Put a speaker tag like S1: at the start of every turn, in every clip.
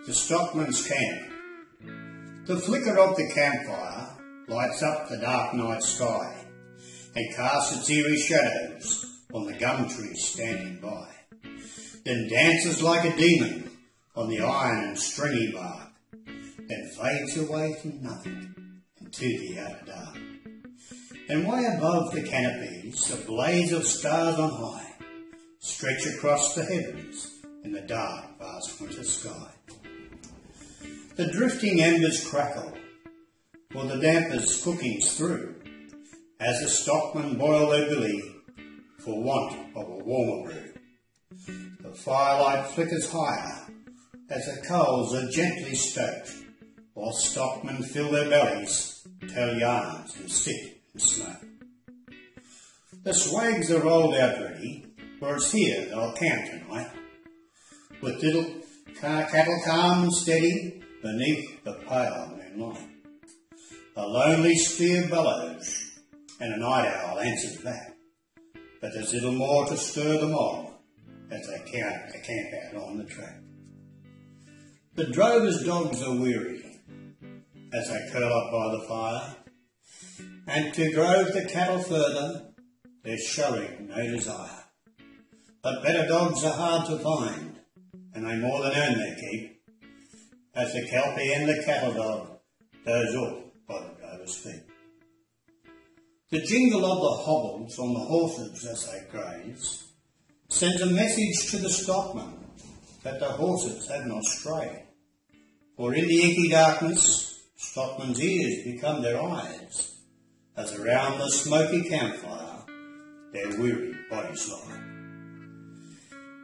S1: The stockman's camp. The flicker of the campfire lights up the dark night sky and casts its eerie shadows on the gum trees standing by, then dances like a demon on the iron and stringy bark, then fades away to nothing into the outer dark. And way above the canopies, a blaze of stars on high stretch across the heavens in the dark, vast winter sky. The drifting embers crackle, or the dampers cooking's through, as the stockmen boil their billy for want of a warmer brew. The firelight flickers higher as the coals are gently stoked, while stockmen fill their bellies, tell yarns and sit and smoke. The swags are rolled out ready, for it's here they'll camp tonight, with little cattle calm and steady beneath the pale moonlight. A lonely steer bellows, and a night owl answers back, but there's little more to stir the mob as they camp out on the track. The drovers' dogs are weary as they curl up by the fire, and to drove the cattle further they're showing no desire. But better dogs are hard to find, and they more than earn their keep, as the kelpie and the cattle dog doze off by the drover's feet. The jingle of the hobbles on the horses as they graze sends a message to the stockman that the horses have not strayed. For in the inky darkness, stockmen's ears become their eyes, as around the smoky campfire their weary bodies lie.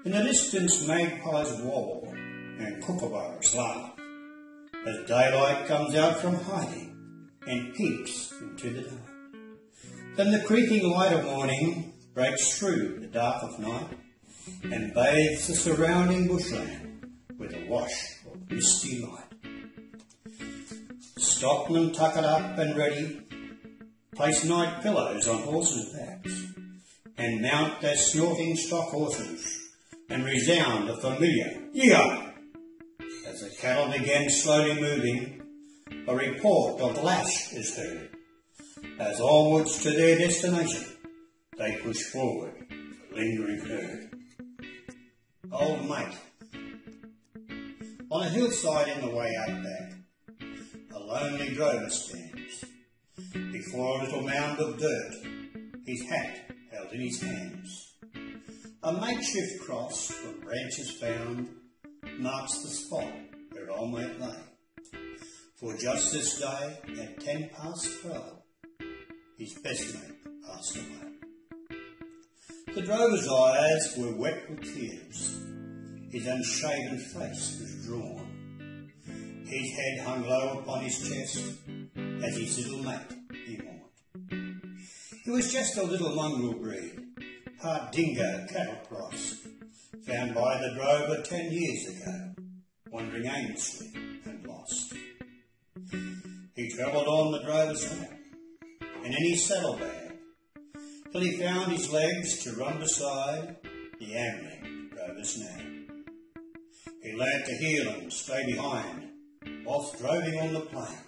S1: In the distance magpies warble and kookaburras laugh, as daylight comes out from hiding and peeps into the dark. Then the creaking light of morning breaks through the dark of night and bathes the surrounding bushland with a wash of misty light. Stockmen tuck it up and ready, place night pillows on horses' backs, and mount their snorting stock horses and resound a familiar yee-haw. As the cattle begin slowly moving, a report of the lash is heard, as onwards to their destination they push forward the lingering herd. Old mate. On a hillside in the way outback, a lonely drover stands before a little mound of dirt, his hat held in his hands. A makeshift cross from branches found marks the spot where old mate lay. For just this day, at 12:10, his best mate passed away. The drover's eyes were wet with tears. His unshaven face was drawn. His head hung low upon his chest as his little mate he mourned. He was just a little mongrel breed, part dingo cattle cross, found by the drover 10 years ago, wandering aimlessly and lost. He travelled on the drover's lap and in his saddlebag till he found his legs to run beside the ambling drover's nag. He learnt to heel and stay behind whilst droving on the plain,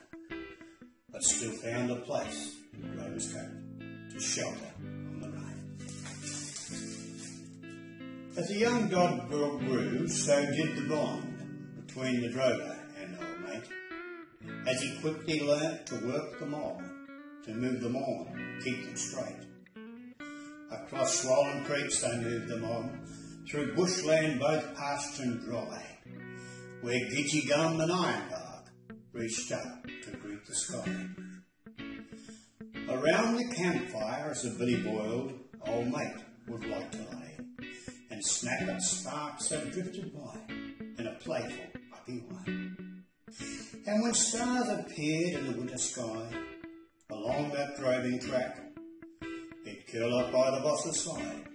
S1: but still found a place in the drover's coat to shelter from the rain. As the young dog grew, so did the bond between the drover and old mate, as he quickly learnt to work the mob, to move them on and keep them straight. Across swollen creeks they moved them on, through bushland both parched and dry, where gidgee gum and ironbark reached up to greet the sky. Around the campfire as the billy boiled, old mate would like to lay, and snap at sparks that drifted by in a playful, puppy way. And when stars appeared in the winter sky, along that droving track, he'd curl up by the boss's side,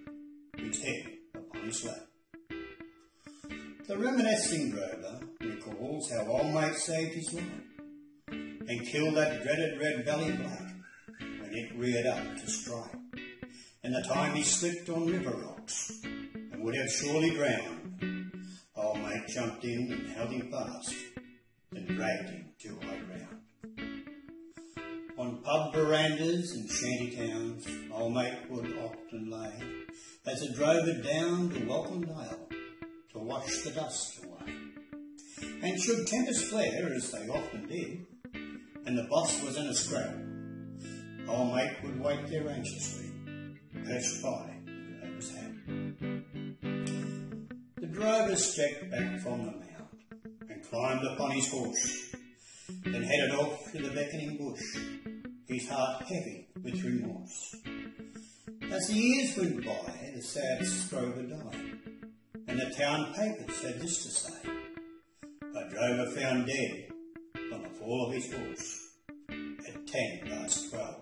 S1: his head upon his lap. The reminiscing drover recalls how old mate saved his life and killed that dreaded red belly black when it reared up to strike, and the time he slipped on river rocks and would have surely drowned. Old mate mate jumped in and held him fast, then dragged him to high ground. On pub verandas and shanty towns, old mate would often lay, as a drover down to Welcome Dale, to wash the dust away. And should tempers flare, as they often did, and the boss was in a scrap, old mate would wait there anxiously, perched by the drover's hat. The drover stepped back from the mount and climbed upon his horse, then headed off to the beckoning bush, his heart heavy with remorse. As the years went by, the sad drover died, and the town papers had this to say: a drover found dead from the fall of his horse at 12:10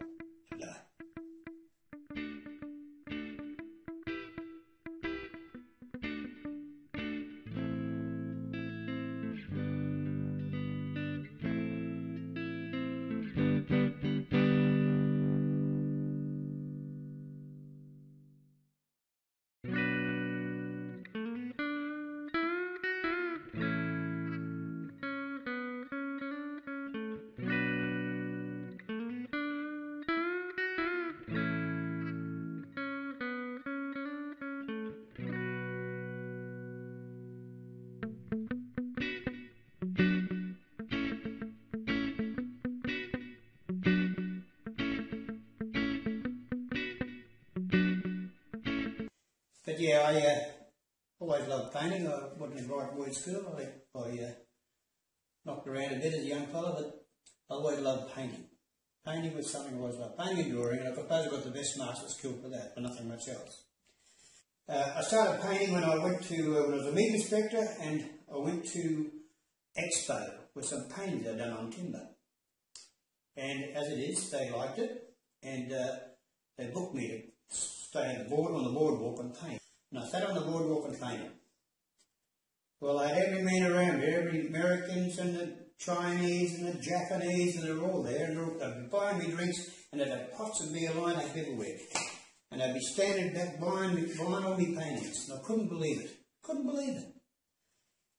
S1: today. But yeah, I always loved painting. I wasn't in right word school. I knocked around a bit as a young fella, but I always loved painting. Painting was something I always loved. Painting and drawing, and I suppose I got the best master skill for that, but nothing much else. I started painting when I went to, when I was a meat inspector, and I went to Expo with some paintings I'd done on timber. And as it is, they liked it, and they booked me to stay on the boardwalk and paint. And I sat on the boardwalk and painted. Well, I had every man around me, every Americans and the Chinese and the Japanese, and they were all there, and they'd be buying me drinks, and they'd have pots of beer lined up everywhere. And they'd be standing back buying all me paintings. And I couldn't believe it. Couldn't believe it.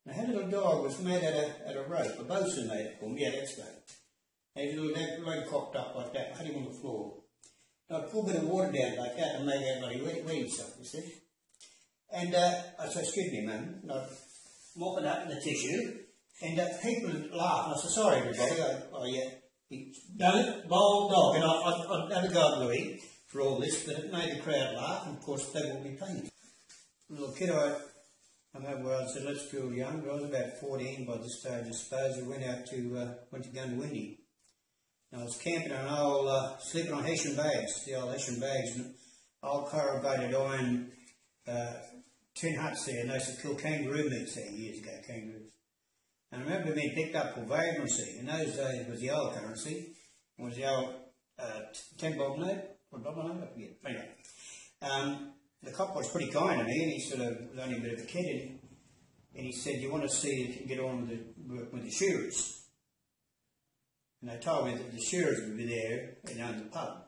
S1: And I had a little dog, was made out of rope, a bosun made it for me, that's right. And his little leg cocked up like that, I had him on the floor. And I'd pour a bit of water down like that and make everybody wet himself, you see. And I said, excuse me, ma'am, and I'd mop it up in the tissue, and people would laugh, and I said, sorry everybody, he's done it, bold dog, and I'd have a go at Louis for all this, but it made the crowd laugh, and of course they will be painting. A little kid, I remember where I said, let's go young, I was about 14 by this stage, I suppose. We went to Gundawindi. And I was camping on an old, sleeping on Hessian bags, the old Hessian bags, and old corrugated iron tin huts there, and they used to kill kangaroo meats there years ago, kangaroos. And I remember being picked up for vagrancy. In those days it was the old currency, it was the old 10-bob note, or dollar note, I forget. Anyway, the cop was pretty kind to me, and he sort of was only a bit of a kid, and he said, you want to see if you can get on with the shearers. And they told me that the shearers would be there in the pub.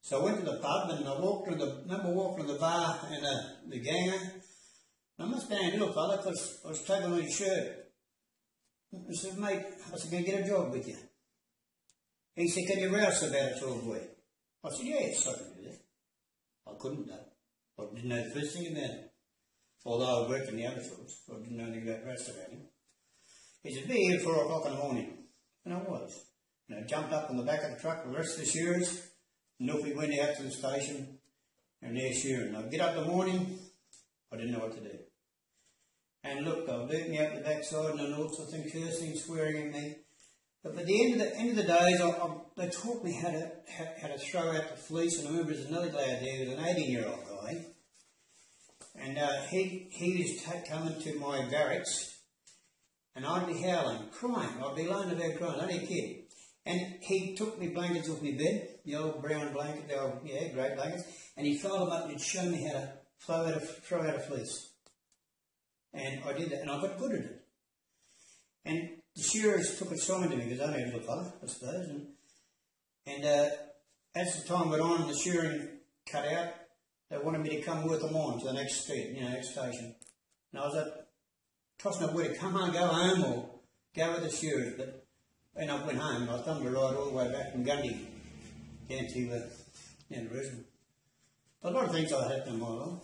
S1: So I went to the pub, and I remember walking to the bar and the ganger. And I must have been a little fella because I was taking on his shirt. I said, mate, I said, can I get a job with you? He said, can you rouse about it all the week? I said, yes, I can do that. I couldn't though. I didn't know the first thing about it. Although I worked in the other fields, I didn't know anything about roust about him. He said, be here at 4 o'clock in the morning. And I was. And I jumped up on the back of the truck with the rest of the shearers, and off we went out to the station, and they're shearing. I'd get up in the morning, I didn't know what to do. And look, they'll beat me up the backside and all sorts of things, cursing, swearing at me. But at the end of the days, they taught me how to throw out the fleece. And I remember there's another lad there, who was an 18-year-old guy, and he was coming to my barracks, and I'd be howling, crying. I'd be lying about crying, only a kid. And he took me blankets off my bed, the old brown blanket, the old, great blankets, and he folded them up and he'd show me how to throw out a fleece. And I did that, and I got good at it. And the shearers took a shine to me, because I only a little fella, I suppose. And as the time went on, the shearing cut out, they wanted me to come with them on to the next street, next station. And I was at tossing up where to come home, go home or go with the shearers. But when I went home, I thumbed a ride all the way back from Gundy down to Brisbane. A lot of things like that in my life.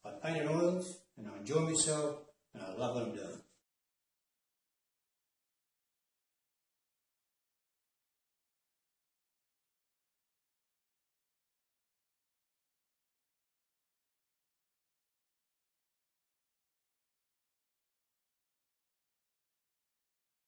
S1: But I painted oils and I enjoy myself and I love what I'm doing.